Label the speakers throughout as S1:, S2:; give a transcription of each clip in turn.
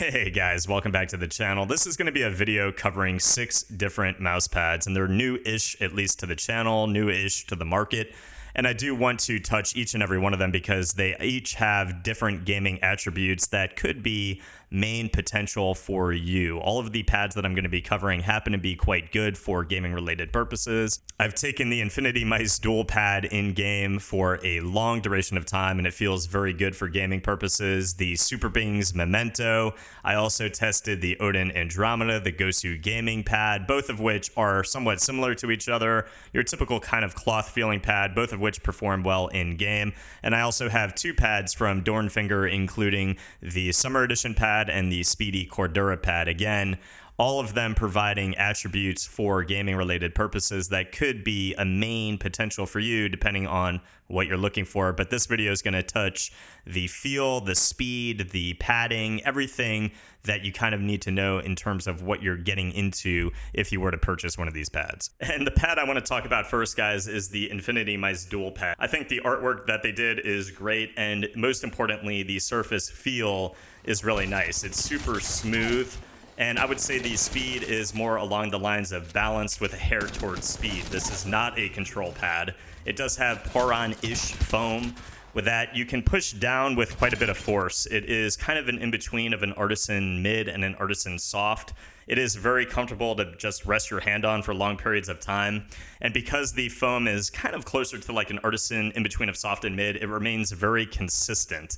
S1: Hey guys, welcome back to the channel. This is going to be a video covering 6 different mouse pads, and they're new-ish, at least to the channel, new-ish to the market. And I do want to touch each and every one of them because they each have different gaming attributes that could be main potential for you. All of the pads that I'm going to be covering happen to be quite good for gaming related purposes. I've taken the Infinity Mice Duel pad in game for a long duration of time and it feels very good for gaming purposes. The Superbeings Memento. I also tested the Odin Andromeda, the Gosu gaming pad, both of which are somewhat similar to each other. Your typical kind of cloth feeling pad, both of which perform well in game. And I also have 2 pads from Dornfinger, including the Summer Edition pad and the Speedy Cordura pad. Again, all of them providing attributes for gaming related purposes that could be a main potential for you depending on what you're looking for. But this video is going to touch the feel, the speed, the padding, everything that you kind of need to know in terms of what you're getting into if you were to purchase one of these pads. And the pad I want to talk about first, guys, is the Infinity Mice Duel pad. I think the artwork that they did is great, and most importantly, the surface feel is really nice. It's super smooth. And I would say the speed is more along the lines of balanced with a hair towards speed. This is not a control pad. It does have Poron-ish foam. With that, you can push down with quite a bit of force. It is kind of an in-between of an Artisan mid and an Artisan soft. It is very comfortable to just rest your hand on for long periods of time. And because the foam is kind of closer to like an Artisan in-between of soft and mid, it remains very consistent.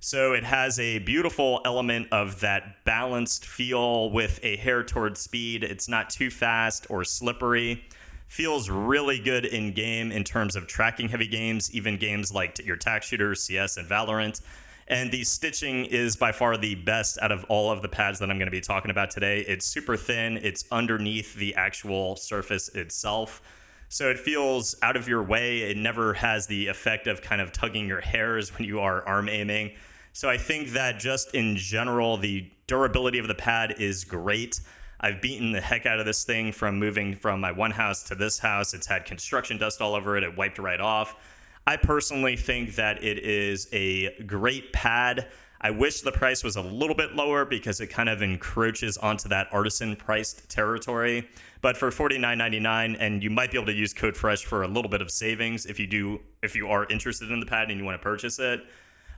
S1: So it has a beautiful element of that balanced feel with a hair towards speed. It's not too fast or slippery. Feels really good in game in terms of tracking heavy games, even games like your tac shooters, CS, and Valorant. And the stitching is by far the best out of all of the pads that I'm going to be talking about today. It's super thin. It's underneath the actual surface itself. So it feels out of your way. It never has the effect of kind of tugging your hairs when you are arm aiming. So I think that just in general, the durability of the pad is great. I've beaten the heck out of this thing from moving from my one house to this house. It's had construction dust all over it. It wiped right off. I personally think that it is a great pad. I wish the price was a little bit lower because it kind of encroaches onto that artisan priced territory. But for $49.99, and you might be able to use code FRESH for a little bit of savings if you are interested in the pad and you want to purchase it.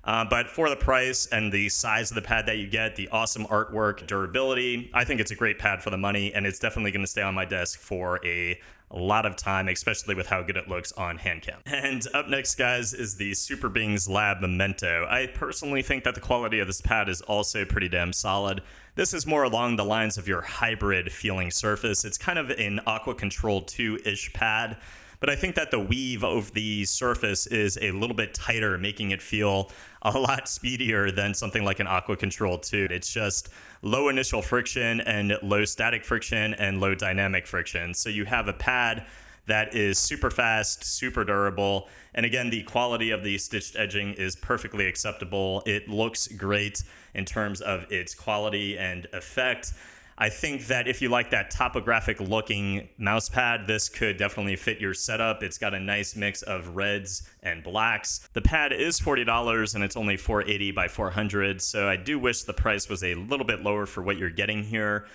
S1: But for the price and the size of the pad that you get, the awesome artwork, durability, I think it's a great pad for the money, and it's definitely going to stay on my desk for a lot of time, especially with how good it looks on hand cam. And up next, guys, is the Superbeings Lab Momento. I personally think that the quality of this pad is also pretty damn solid. This is more along the lines of your hybrid feeling surface. It's kind of an Aqua Control 2-ish pad. But I think that the weave of the surface is a little bit tighter, making it feel a lot speedier than something like an Aqua Control 2. It's just low initial friction and low static friction and low dynamic friction. So you have a pad that is super fast, super durable. And again, the quality of the stitched edging is perfectly acceptable. It looks great in terms of its quality and effect. I think that if you like that topographic looking mouse pad, this could definitely fit your setup. It's got a nice mix of reds and blacks. The pad is $40 and it's only $480 by $400, so I do wish the price was a little bit lower for what you're getting here.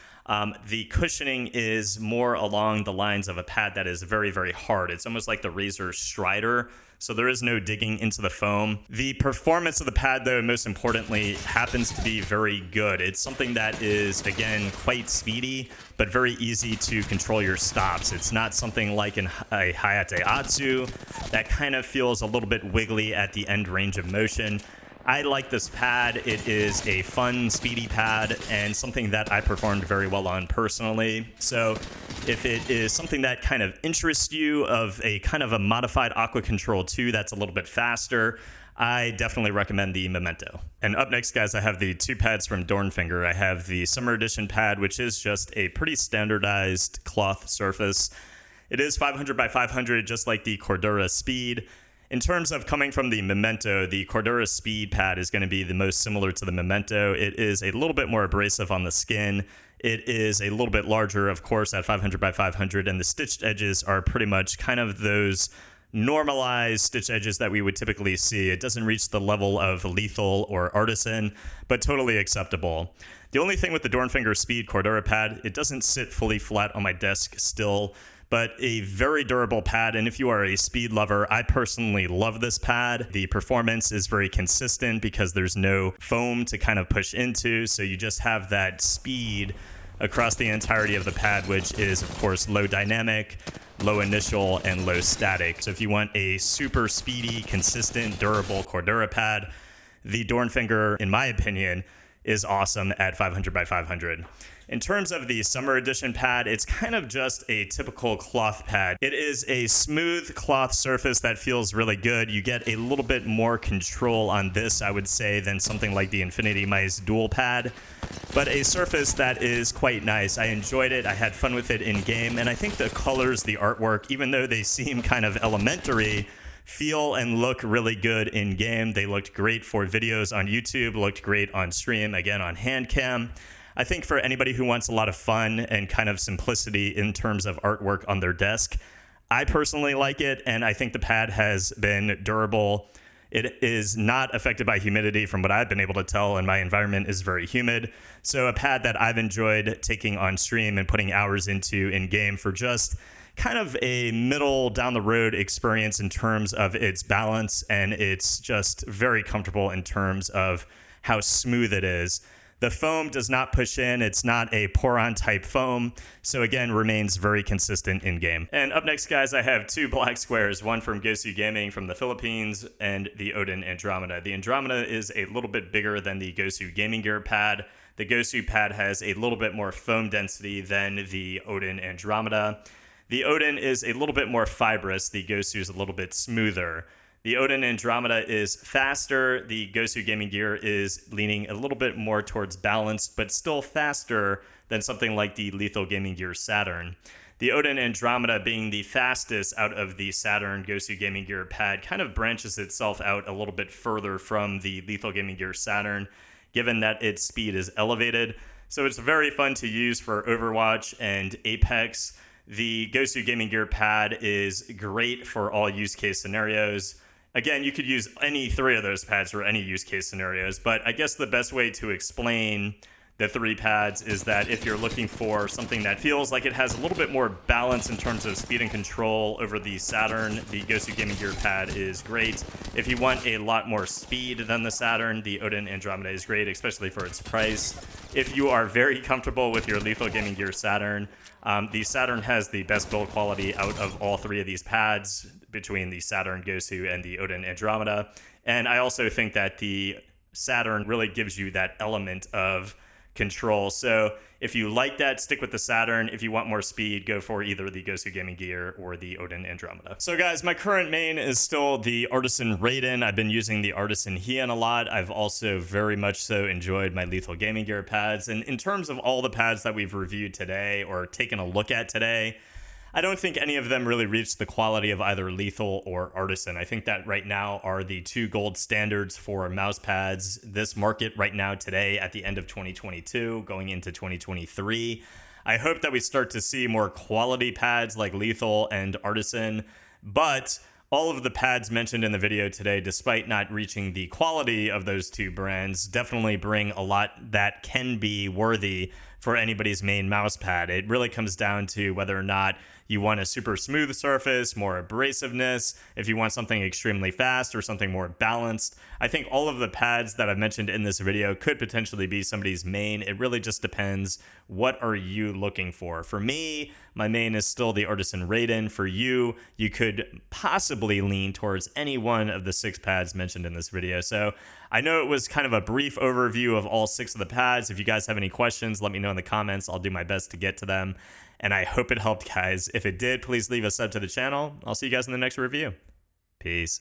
S1: The cushioning is more along the lines of a pad that is very, very hard. It's almost like the Razer Strider, so there is no digging into the foam. The performance of the pad, though, most importantly, happens to be very good. It's something that is, again, quite speedy, but very easy to control your stops. It's not something like a Hayate Atsu that kind of feels a little bit wiggly at the end range of motion. I like this pad. It is a fun, speedy pad and something that I performed very well on personally. So if it is something that kind of interests you of a kind of a modified Aqua Control 2 that's a little bit faster, I definitely recommend the Memento. And up next, guys, I have the 2 pads from Dornfinger. I have the Summer Edition pad, which is just a pretty standardized cloth surface. It is 500 by 500, just like the Cordura Speed. In terms of coming from the Memento, the Cordura Speed pad is going to be the most similar to the Memento. It is a little bit more abrasive on the skin. It is a little bit larger, of course, at 500 by 500, and the stitched edges are pretty much kind of those normalized stitch edges that we would typically see. It doesn't reach the level of Lethal or Artisan, but totally acceptable. The only thing with the Dornfinger Speed Cordura pad, it doesn't sit fully flat on my desk still, but a very durable pad. And if you are a speed lover, I personally love this pad. The performance is very consistent because there's no foam to kind of push into, so you just have that speed across the entirety of the pad, which is, of course, low dynamic, low initial, and low static. So if you want a super speedy, consistent, durable Cordura pad, the Dornfinger, in my opinion, is awesome at 500 by 500. In terms of the Summer Edition pad, it's kind of just a typical cloth pad. It is a smooth cloth surface that feels really good. You get a little bit more control on this, I would say, than something like the Infinity Mice Duel pad, but a surface that is quite nice. I enjoyed it. I had fun with it in game, and I think the colors, the artwork, even though they seem kind of elementary, feel and look really good in game. They looked great for videos on YouTube, looked great on stream, again on hand cam. I think for anybody who wants a lot of fun and kind of simplicity in terms of artwork on their desk, I personally like it, and I think the pad has been durable. It is not affected by humidity from what I've been able to tell, and my environment is very humid. So a pad that I've enjoyed taking on stream and putting hours into in game for just kind of a middle down the road experience in terms of its balance, and it's just very comfortable in terms of how smooth it is. The foam does not push in. It's not a pour-on type foam. So again, remains very consistent in game. And up next, guys, I have two black squares, one from Gosu Gaming from the Philippines and the Odin Andromeda. The Andromeda is a little bit bigger than the Gosu Gaming Gear pad. The Gosu pad has a little bit more foam density than the Odin Andromeda. The Odin is a little bit more fibrous. The Gosu is a little bit smoother. The Odin Andromeda is faster. The Gosu Gaming Gear is leaning a little bit more towards balanced, but still faster than something like the Lethal Gaming Gear Saturn. The Odin Andromeda, being the fastest out of the Saturn Gosu Gaming Gear pad, kind of branches itself out a little bit further from the Lethal Gaming Gear Saturn, given that its speed is elevated. So it's very fun to use for Overwatch and Apex. The Gosu Gaming Gear pad is great for all use case scenarios. Again, you could use any three of those pads for any use case scenarios, but I guess the best way to explain the three pads is that if you're looking for something that feels like it has a little bit more balance in terms of speed and control over the Saturn, the Gosu Gaming Gear pad is great. If you want a lot more speed than the Saturn, the Odin Andromeda is great, especially for its price. If you are very comfortable with your Lethal Gaming Gear Saturn, the Saturn has the best build quality out of all three of these pads between the Saturn Gosu and the Odin Andromeda. And I also think that the Saturn really gives you that element of control. So if you like that, stick with the Saturn. If you want more speed, go for either the Gosu Gaming Gear or the Odin Andromeda. So guys, my current main is still the Artisan Raiden. I've been using the Artisan Heian a lot. I've also very much so enjoyed my Lethal Gaming Gear pads. And in terms of all the pads that we've reviewed today or taken a look at today, I don't think any of them really reached the quality of either Lethal or Artisan. I think that right now are the two gold standards for mouse pads. This market right now today at the end of 2022 going into 2023. I hope that we start to see more quality pads like Lethal and Artisan, but all of the pads mentioned in the video today, despite not reaching the quality of those two brands, definitely bring a lot that can be worthy for anybody's main mouse pad. It really comes down to whether or not you want a super smooth surface, more abrasiveness, if you want something extremely fast or something more balanced. I think all of the pads that I've mentioned in this video could potentially be somebody's main. It really just depends, what are you looking for? For me, my main is still the Artisan Raiden. For you, you could possibly lean towards any one of the 6 pads mentioned in this video. So I know it was kind of a brief overview of all 6 of the pads. If you guys have any questions, let me know in the comments. I'll do my best to get to them. And I hope it helped, guys. If it did, please leave a sub to the channel. I'll see you guys in the next review. Peace.